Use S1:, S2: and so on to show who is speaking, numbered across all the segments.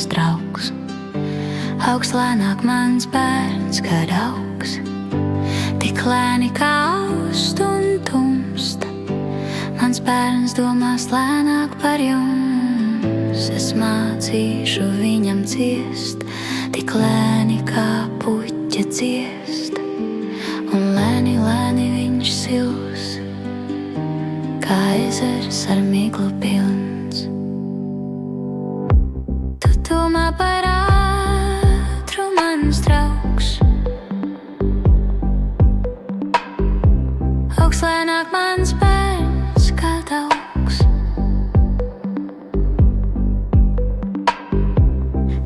S1: mans draugs. Augs lēnāk mans bērns, kad augs, tik lēni kā aust un tumst. Mans bērns domās lēnāk par jums. Es mācīšu viņam ciest, tik lēni kā puķa ciest. Un lēni, lēni viņš sils, kā ezers ar miglu pilns. Tu domā par ātru, mans draugs. Augs lēnāk mans bērns, kad augs,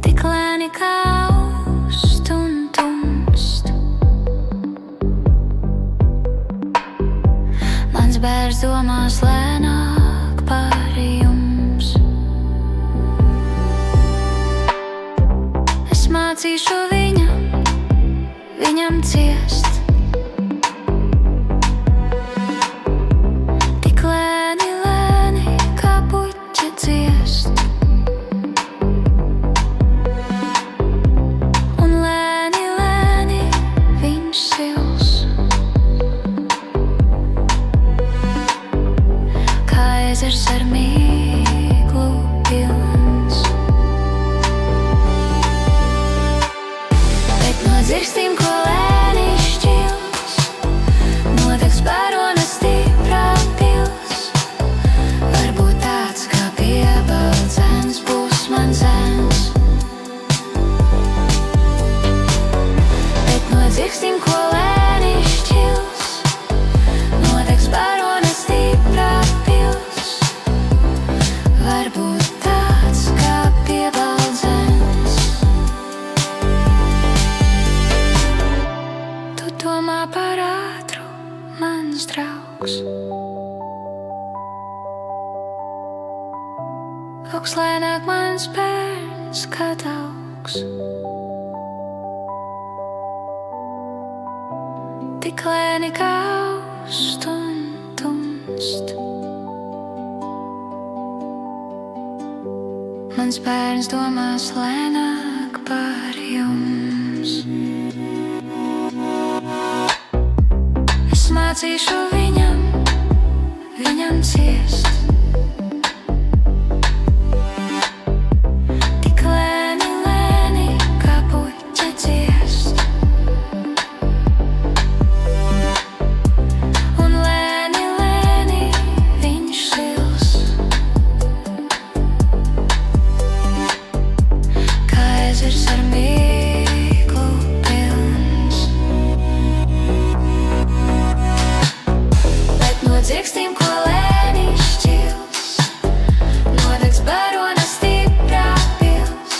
S1: tik lēni kā aust un tumst. Mans bērns domās lēnāk par jums. Es mācīšu viņam ciest, tik lēni, lēni kā puķa ciest. Un lēni, lēni viņš sils, kā ezers ar miglu pilns. Bet no dzirstīm, ko lēni šķils, nodegs baronas stiprā pils. Varbūt tāds kā piebaldzens būs mans zēns. Bet no dzirstīm, ko lēni šķils, nodegs baronas stiprā pils. Varbūt tāds kā piebaldzens. Tu domā par ātru, mans draugs. Augs lēnāk mans bērns, kad augs, tik lēni kā aust un tumst. Mans bērns domās lēnāk par jums. Es mācīšu viņam ciest, tik lēni, lēni kā puķa ciest. Un lēni, lēni viņš sils, kā ezers ar miglu pilns. Bet no dzirkstīm, ko lēni šķils, nodegs baronas stiprā pils.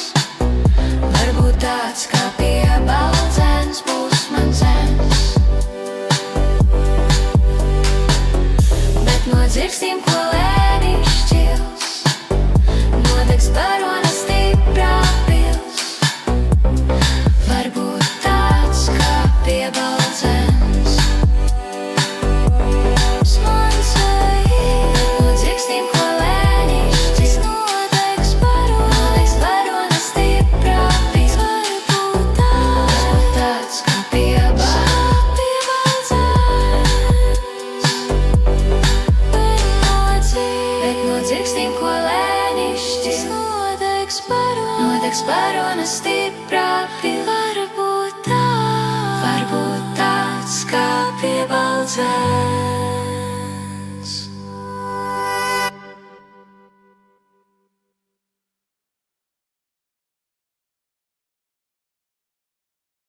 S1: Varbūt tāds kā piebaldzens būs mans zēns. Bet no dzirkstīm, ko lēni šķils, nodegs baronas stiprā pils. Varbūt tāds kā piebaldzens. No dzirstīm, ko lēni šķils, nodegs baronas stiprā pils. Varbūt tāds kā piebaldzens. Bet no dzirstīm, ko lēni šķils, nodegs baronas stiprā pils. Varbūt tāds kā piebaldzens.